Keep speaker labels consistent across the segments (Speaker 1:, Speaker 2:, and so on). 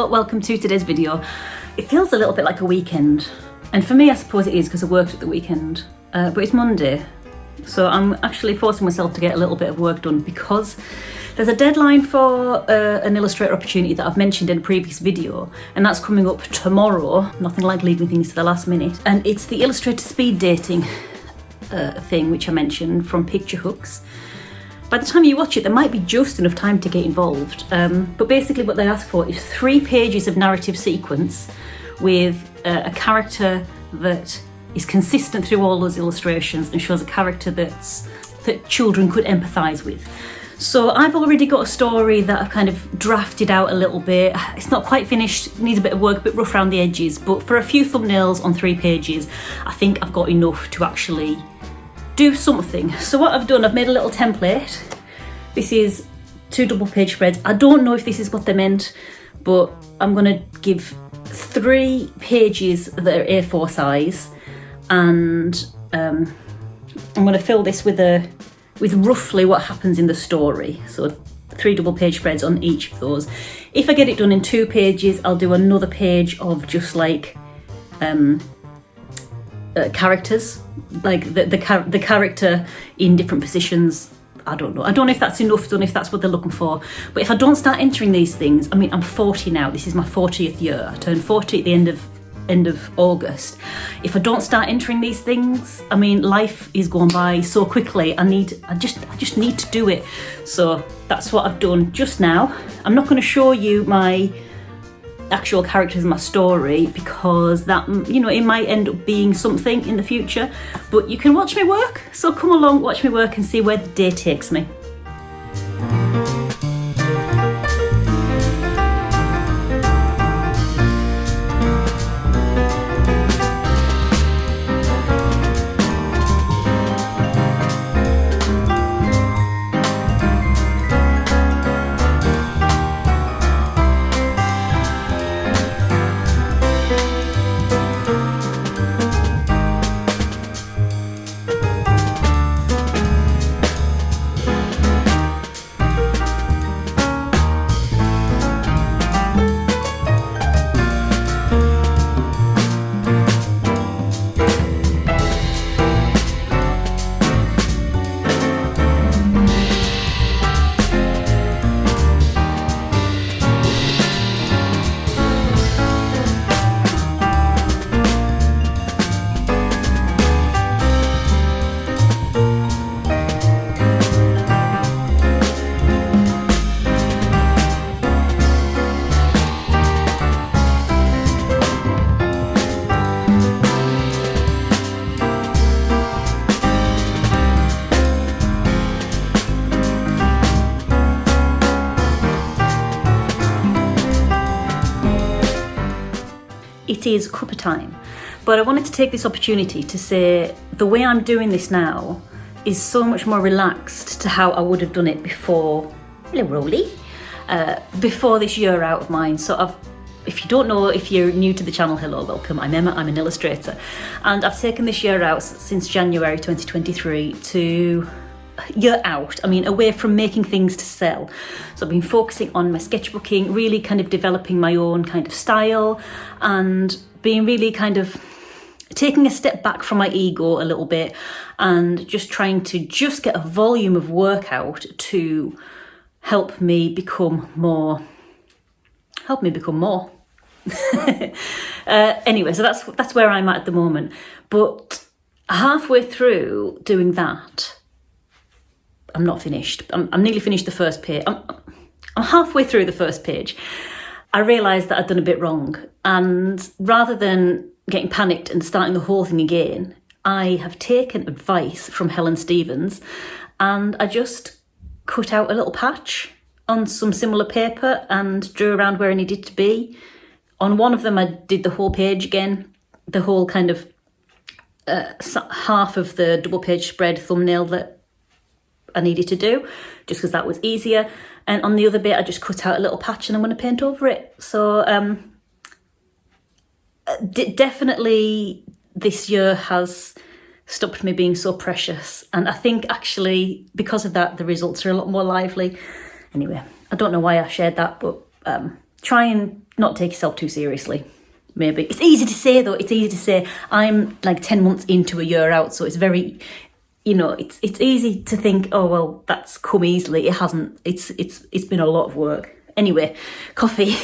Speaker 1: Hello, welcome to today's video. It feels a little bit like a weekend, and for me I suppose it is because I worked at the weekend, but it's Monday, so I'm actually forcing myself to get a little bit of work done because there's a deadline for an Illustrator opportunity that I've mentioned in a previous video, and that's coming up tomorrow. Nothing like leaving things to the last minute. And it's the Illustrator speed dating thing which I mentioned from Picture Hooks. By the time you watch it, there might be just enough time to get involved. But basically what they ask for is 3 pages of narrative sequence with a character that is consistent through all those illustrations and shows a character that children could empathise with. So I've already got a story that I've kind of drafted out a little bit. It's not quite finished, needs a bit of work, a bit rough around the edges, but for a few thumbnails on 3 pages, I think I've got enough to actually do something. So what I've done, I've made a little template. This is 2 double page spreads. I don't know if this is what they meant, but I'm gonna give 3 pages that are A4 size, and I'm gonna fill this with roughly what happens in the story. So 3 double page spreads on each of those. If I get it done in 2 pages, I'll do another page of just like characters, like the character in different positions. I don't know if that's enough, I don't know if that's what they're looking for, but if I don't start entering these things, I mean, I'm 40 now, this is my 40th year, I turned 40 at the end of August. If I don't start entering these things, I mean, life is going by so quickly. I just need to do it. So that's what I've done just now. I'm not going to show you my actual characters in my story because that, you know, it might end up being something in the future, but you can watch me work. So come along, watch me work and see where the day takes me. It is cuppa time, but I wanted to take this opportunity to say the way I'm doing this now is so much more relaxed to how I would have done it before. Hello, Rolly. Before this year out of mine. So if you don't know, if you're new to the channel, hello, welcome. I'm Emma, I'm an illustrator, and I've taken this year out since January 2023 to year out, I mean, away from making things to sell. So I've been focusing on my sketchbooking, really kind of developing my own kind of style and being really kind of taking a step back from my ego a little bit and just trying to just get a volume of work out to help me become more. Anyway, so that's where I'm at the moment. But halfway through doing that, I'm not finished. I'm nearly finished the first page. I'm halfway through the first page. I realised that I'd done a bit wrong, and rather than getting panicked and starting the whole thing again, I have taken advice from Helen Stevens, and I just cut out a little patch on some similar paper and drew around where I needed to be. On one of them, I did the whole page again, the whole kind of half of the double page spread thumbnail that I needed to do, just because that was easier. And on the other bit, I just cut out a little patch and I'm going to paint over it. So definitely this year has stopped me being so precious. And I think actually because of that, the results are a lot more lively. Anyway, I don't know why I shared that, but try and not take yourself too seriously. Maybe. It's easy to say though, it's easy to say. I'm like 10 months into a year out, so it's very, you know, it's easy to think, oh well, that's come easily. It hasn't. It's been a lot of work. Anyway, coffee.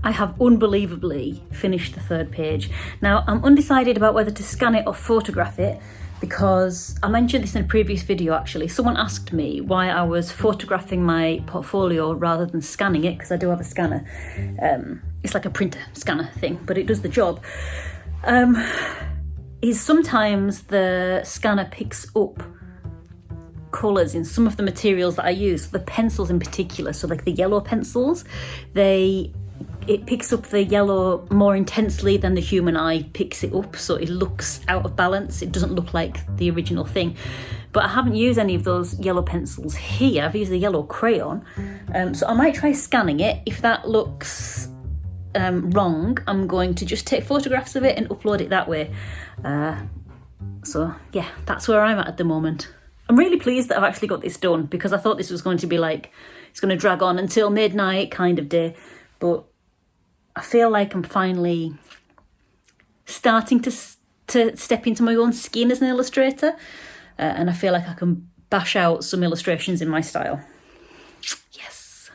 Speaker 1: I have unbelievably finished the third page. Now, I'm undecided about whether to scan it or photograph it, because I mentioned this in a previous video actually. Someone asked me why I was photographing my portfolio rather than scanning it, because I do have a scanner. It's like a printer scanner thing, but it does the job. Is sometimes the scanner picks up colours in some of the materials that I use, the pencils in particular, so like the yellow pencils, it picks up the yellow more intensely than the human eye picks it up, so it looks out of balance. It doesn't look like the original thing. But I haven't used any of those yellow pencils here. I've used a yellow crayon, so I might try scanning it. If that looks wrong, I'm going to just take photographs of it and upload it that way. So yeah, that's where I'm at the moment. I'm really pleased that I've actually got this done, because I thought this was going to be like, it's going to drag on until midnight kind of day, but I feel like I'm finally starting to step into my own skin as an illustrator, and I feel like I can bash out some illustrations in my style. Yes.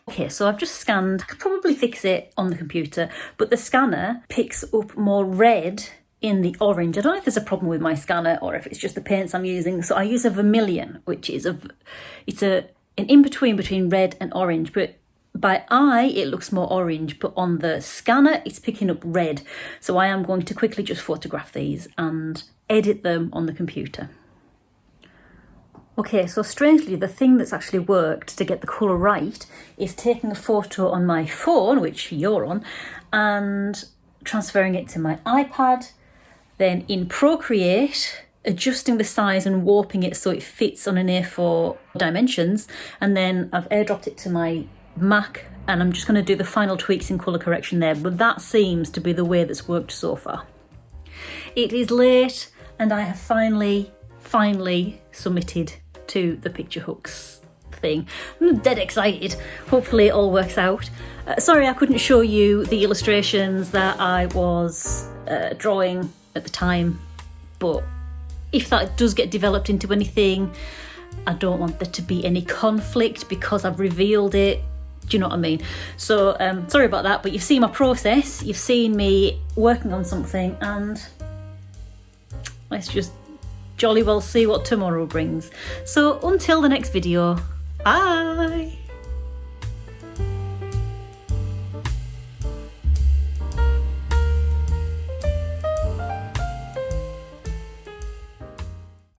Speaker 1: Okay, so I've just scanned. I could probably fix it on the computer, but the scanner picks up more red in the orange. I don't know if there's a problem with my scanner or if it's just the paints I'm using. So I use a vermilion, which is an in-between between red and orange, but by eye it looks more orange, but on the scanner it's picking up red. So I am going to quickly just photograph these and edit them on the computer. Okay, so strangely, the thing that's actually worked to get the colour right is taking a photo on my phone, which you're on, and transferring it to my iPad, then in Procreate, adjusting the size and warping it so it fits on an A4 dimensions, and then I've airdropped it to my Mac, and I'm just going to do the final tweaks in colour correction there, but that seems to be the way that's worked so far. It is late, and I have finally submitted to the picture hooks thing. I'm dead excited. Hopefully it all works out. Sorry I couldn't show you the illustrations that I was drawing at the time, but if that does get developed into anything, I don't want there to be any conflict because I've revealed it. Do you know what I mean? So sorry about that, but you've seen my process, you've seen me working on something, and let's just jolly well see what tomorrow brings. So until the next video, bye!